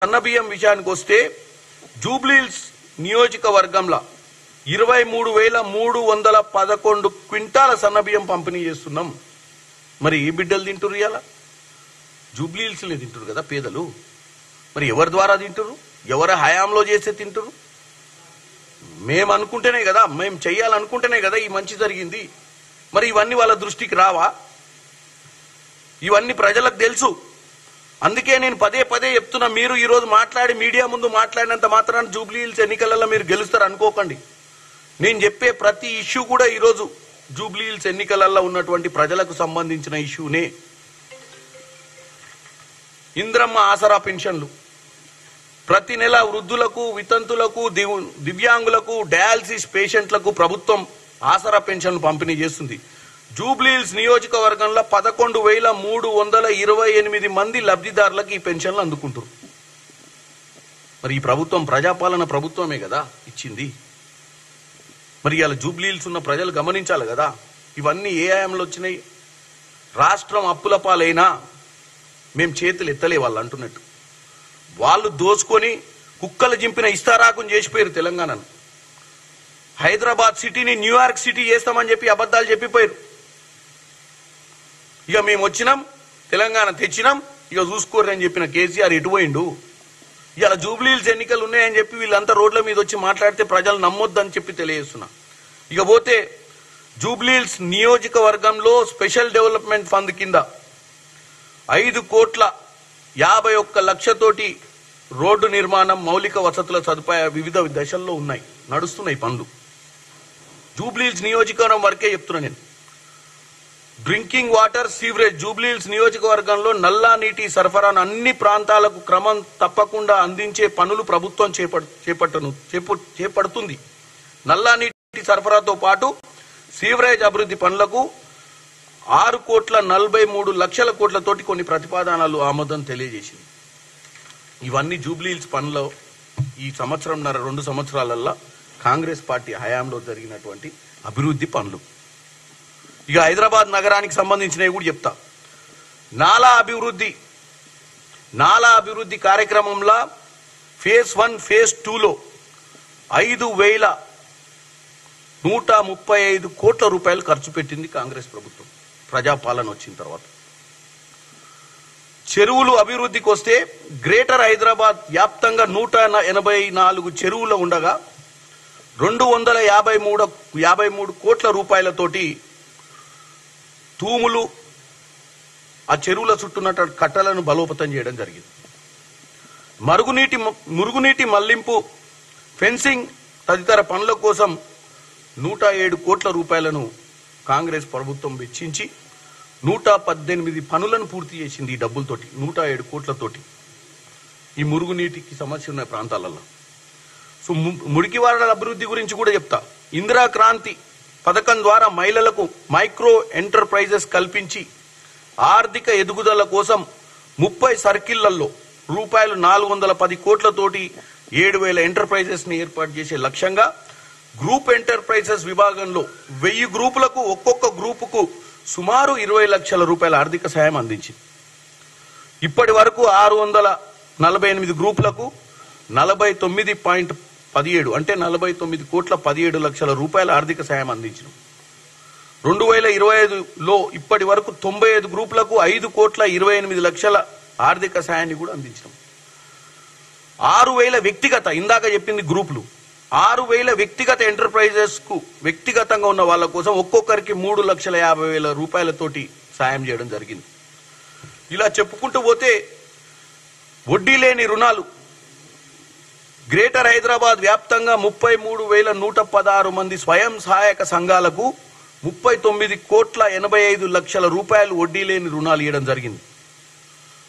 సన్నబియ్యం విషయానికి వస్తే జూబ్లీహిల్స్ నియోజకవర్గంలో 23,311 క్వింటాల సన్నబియ్యం పంపిణీ చేస్తున్నాం. మరి ఏ బిడ్డలు తింటురు? ఇలా జూబ్లీహిల్స్లో తింటురు కదా పేదలు. మరి ఎవరి ద్వారా తింటురు? ఎవరి హయాంలో చేస్తే తింటురు? మేము అనుకుంటేనే కదా, మేము చెయ్యాలనుకుంటేనే కదా ఈ మంచి జరిగింది. మరి ఇవన్నీ వాళ్ళ దృష్టికి రావా? ఇవన్నీ ప్రజలకు తెలుసు. అందుకే నేను పదే పదే చెప్తున్నా, మీరు ఈరోజు మాట్లాడి మీడియా ముందు మాట్లాడినంత మాత్రాన జూబ్లీహిల్స్ ఎన్నికలలో మీరు గెలుస్తారు అనుకోకండి. నేను చెప్పే ప్రతి ఇష్యూ కూడా ఈరోజు జూబ్లీహిల్స్ ఎన్నికలలో ఉన్నటువంటి ప్రజలకు సంబంధించిన ఇష్యూనే. ఇంద్రమ్మ ఆసరా పెన్షన్లు ప్రతి నెల వృద్ధులకు, వితంతులకు, దివ్యాంగులకు, డయాలసిస్ పేషెంట్లకు ప్రభుత్వం ఆసరా పెన్షన్లు పంపిణీ చేస్తుంది. జూబ్లీహిల్స్ నియోజకవర్గంలో 11,328 మంది లబ్ధిదారులకు ఈ పెన్షన్లు అందుకుంటారు. మరి ఈ ప్రభుత్వం ప్రజాపాలన ప్రభుత్వమే కదా ఇచ్చింది. మరి ఇలా జూబ్లీహిల్స్ ఉన్న ప్రజలు గమనించాలి కదా, ఇవన్నీ ఏ హయాంలో వచ్చినాయి? రాష్ట్రం అప్పుల పాలైనా మేము చేతులు ఎత్తలే వాళ్ళు అంటున్నట్టు. వాళ్ళు దోచుకొని కుక్కలు జింపిన ఇస్తారాకుని చేసిపోయారు తెలంగాణను. హైదరాబాద్ సిటీని న్యూయార్క్ సిటీ చేస్తామని చెప్పి అబద్ధాలు చెప్పిపోయారు. ఇక మేము వచ్చినాం, తెలంగాణ తెచ్చినాం, ఇక చూసుకోరు అని చెప్పిన కేసీఆర్ ఎటుపోయిండు? ఇలా జూబ్లీహిల్స్ ఎన్నికలు ఉన్నాయని చెప్పి వీళ్ళంతా రోడ్ల మీద వచ్చి మాట్లాడితే ప్రజలు నమ్మొద్దని చెప్పి తెలియజేస్తున్నా. ఇక పోతే జూబ్లీహిల్స్ నియోజకవర్గంలో స్పెషల్ డెవలప్మెంట్ ఫండ్ కింద 5,51,00,000 రోడ్డు నిర్మాణం, మౌలిక వసతుల సదుపాయ వివిధ దశల్లో ఉన్నాయి, నడుస్తున్నాయి పనులు. జూబ్లీహిల్స్ నియోజకవర్గం వరకే చెప్తున్నా నేను. డ్రింకింగ్ వాటర్, సీవరేజ్ జూబ్లీహిల్స్ నియోజకవర్గంలో నల్లా నీటి సరఫరాను అన్ని ప్రాంతాలకు క్రమం తప్పకుండా అందించే పనులు ప్రభుత్వం చేపడుతుంది. నల్లా నీటి సరఫరాతో పాటు సీవరేజ్ అభివృద్ధి పనులకు 6,43,00,00,000 కొన్ని ప్రతిపాదనలు ఆమోదం తెలియజేసింది. ఇవన్నీ జూబ్లీహిల్స్ పనులు ఈ సంవత్సరంన్నర 2 సంవత్సరాలల్లో కాంగ్రెస్ పార్టీ హయాంలో జరిగినటువంటి అభివృద్ధి పనులు. ఇక హైదరాబాద్ నగరానికి సంబంధించినవి కూడా చెప్తా. నాలా అభివృద్ధి కార్యక్రమంలో ఫేజ్ 1, ఫేజ్ 2లో 5,135 కోట్ల రూపాయలు ఖర్చు పెట్టింది కాంగ్రెస్ ప్రభుత్వం ప్రజాపాలన వచ్చిన తర్వాత. చెరువులు అభివృద్ధికి వస్తే గ్రేటర్ హైదరాబాద్ వ్యాప్తంగా 184 చెరువులు ఉండగా 253 కోట్ల రూపాయలతోటి తూములు, ఆ చెరువుల చుట్టూన్న కట్టలను బలోపేతం చేయడం జరిగింది. మురుగునీటి మళ్లింపు, ఫెన్సింగ్ తదితర పనుల కోసం 107 కోట్ల రూపాయలను కాంగ్రెస్ ప్రభుత్వం వెచ్చించి 118 పనులను పూర్తి చేసింది. ఈ డబ్బులతోటి 107 కోట్లతోటి ఈ మురుగునీటికి సమస్య ఉన్న ప్రాంతాలలో. సో మురికివాడల అభివృద్ధి గురించి కూడా చెప్తా. ఇందిరా క్రాంతి పథకం ద్వారా మహిళలకు మైక్రో ఎంటర్ప్రైజెస్ కల్పించి ఆర్థిక ఎదుగుదల కోసం 30 సర్కిళ్లలో రూపాయలు 410 కోట్లతోటి 7,000 ఎంటర్ప్రైజెస్ ని ఏర్పాటు చేసే లక్ష్యంగా గ్రూప్ ఎంటర్ప్రైజెస్ విభాగంలో 1000 గ్రూపులకు ఒక్కొక్క గ్రూపుకు సుమారు 20 లక్షల రూపాయల ఆర్థిక సాయం అందించింది. ఇప్పటి వరకు 648 గ్రూపులకు 49.17 అంటే 49,17,00,000 రూపాయల ఆర్థిక సాయం అందించడం. 2025లో ఇప్పటి వరకు 95 గ్రూపులకు 5,28,00,000 ఆర్థిక సాయాన్ని కూడా అందించడం. 6,000 వ్యక్తిగత, ఇందాక చెప్పింది గ్రూపులు, 6,000 వ్యక్తిగత ఎంటర్ప్రైజెస్ కు వ్యక్తిగతంగా ఉన్న వాళ్ళ కోసం ఒక్కొక్కరికి 3,50,000 రూపాయలతోటి సాయం చేయడం జరిగింది. ఇలా చెప్పుకుంటూ పోతే వడ్డీ లేని రుణాలు గ్రేటర్ హైదరాబాద్ వ్యాప్తంగా 33,116 మంది స్వయం సహాయక సంఘాలకు 39,85,00,000 రూపాయలు వడ్డీ లేని రుణాలు ఇవ్వడం జరిగింది.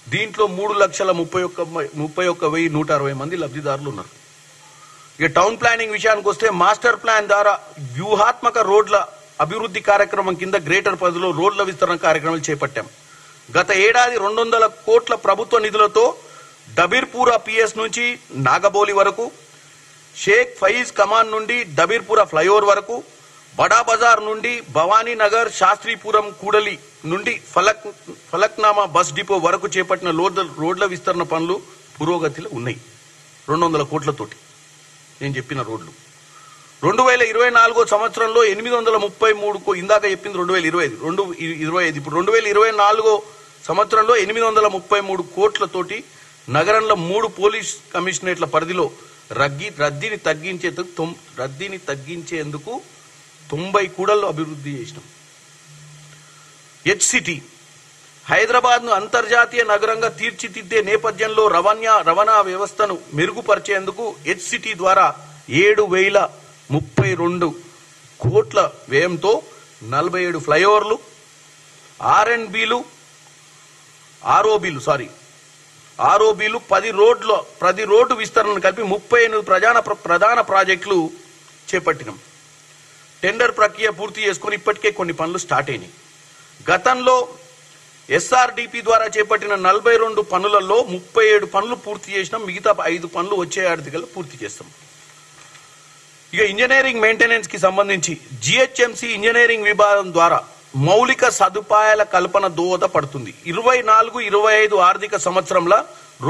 దీంట్లో 3,31,160 మంది లబ్ధిదారులు ఉన్నారు. ఇక టౌన్ ప్లానింగ్ విషయానికి వస్తే మాస్టర్ ప్లాన్ ద్వారా వ్యూహాత్మక రోడ్ల అభివృద్ధి కార్యక్రమం కింద గ్రేటర్ పరిధిలో రోడ్ల విస్తరణ కార్యక్రమాలు చేపట్టాం. గత ఏడాది 200 కోట్ల ప్రభుత్వ నిధులతో డబీర్పూరా పిఎస్ నుంచి నాగబోలి వరకు, షేక్ ఫయీజ్ కమాన్ నుండి డబీర్పూరా ఫ్లైఓవర్ వరకు, బడా బజార్ నుండి భవానీ నగర్, శాస్త్రీపురం, కూడలి నుండి ఫలక్నామా బస్ డిపో వరకు చేపట్టిన రోడ్ల విస్తరణ పనులు పురోగతిలో ఉన్నాయి 200 కోట్లతోటి నేను చెప్పిన రోడ్లు. 2024 సంవత్సరంలో 833 ఇందాక చెప్పింది 2025 ఇప్పుడు 2024 సంవత్సరంలో 833 కోట్లతోటి నగరంలో 3 పోలీస్ కమిషనరేట్ల పరిధిలో రద్దీని తగ్గించేందుకు 90 కూడళ్లు అభివృద్ధి చేసినాం. HCT హైదరాబాద్ను అంతర్జాతీయ నగరంగా తీర్చిదిద్దే నేపథ్యంలో రవాణా వ్యవస్థను మెరుగుపరిచేందుకు HCT ద్వారా 7,032 కోట్ల వ్యయంతో 47 ఫ్లైఓవర్లు, ROBలు 10 రోడ్డు విస్తరణను కలిపి 38 ప్రధాన ప్రాజెక్టులు చేపట్టినాం. టెండర్ ప్రక్రియ పూర్తి చేసుకుని ఇప్పటికే కొన్ని పనులు స్టార్ట్ అయినాయి. గతంలో SRDP ద్వారా చేపట్టిన 42 పనులలో 37 పనులు పూర్తి చేసినాం. మిగతా 5 పనులు వచ్చే ఏడాదికల్లా పూర్తి చేస్తాం. ఇక ఇంజనీరింగ్ మెయింటెనెన్స్ కి సంబంధించి GHMC ఇంజనీరింగ్ విభాగం ద్వారా మౌలిక సదుపాయాల కల్పన దోహదపడుతుంది. 24-25 ఆర్థిక సంవత్సరంలో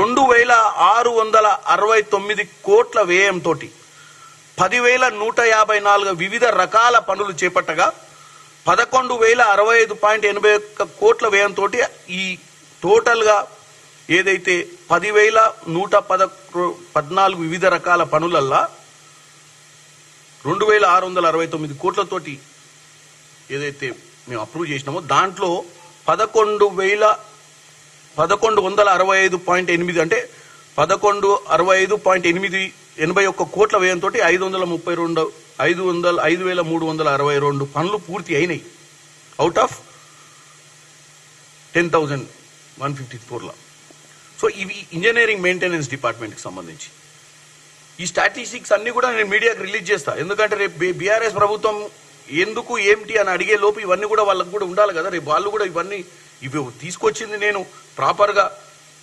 2,669 కోట్ల వ్యయంతో 10,154 వివిధ రకాల పనులు చేపట్టగా 11,065.81 కోట్ల వ్యయంతో ఈ టోటల్ గా ఏదైతే 10,114 వివిధ రకాల పనులల్లా 2,669 కోట్లతోటి ఏదైతే మేము అప్రూవ్ చేసినామో దాంట్లో 11,165.8 అంటే 1165.81 కోట్ల వ్యయంతో 5,362 పనులు పూర్తి అయినాయి అవుట్ ఆఫ్ 10,154. సో ఇవి ఇంజనీరింగ్ మెయింటెనెన్స్ డిపార్ట్మెంట్కి సంబంధించి ఈ స్టాటిస్టిక్స్ అన్ని కూడా నేను మీడియాకి రిలీజ్ చేస్తా. ఎందుకంటే రేపు బీఆర్ఎస్ ప్రభుత్వం ఎందుకు ఏమిటి అని అడిగే లోపు ఇవన్నీ కూడా వాళ్ళకు కూడా ఉండాలి కదా. రేపు వాళ్ళు కూడా ఇవి తీసుకొచ్చింది నేను ప్రాపర్గా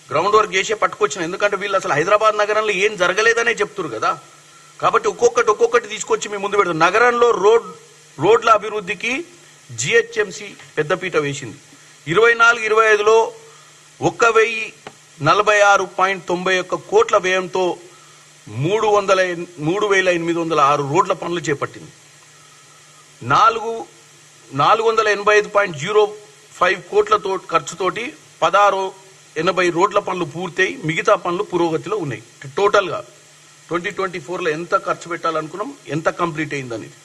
గ్రౌండ్ వర్క్ చేసే పట్టుకొచ్చిన. ఎందుకంటే వీళ్ళు అసలు హైదరాబాద్ నగరంలో ఏం జరగలేదనే చెప్తున్నారు కదా. కాబట్టి ఒక్కొక్కటి తీసుకొచ్చి మేము ముందు పెడతాం. నగరంలో రోడ్ల అభివృద్ధికి GHMC పెద్దపీట వేసింది. 24-25లో 1,046.91 కోట్ల వ్యయంతో 3,806 రోడ్ల పనులు చేపట్టింది. 485.05 కోట్లతో ఖర్చుతోటి 1680 రోడ్ల పనులు పూర్తయి మిగతా పనులు పురోగతిలో ఉన్నాయి. టోటల్గా 2024లో ఎంత ఖర్చు పెట్టాలనుకున్నాం, ఎంత కంప్లీట్ అయిందనేది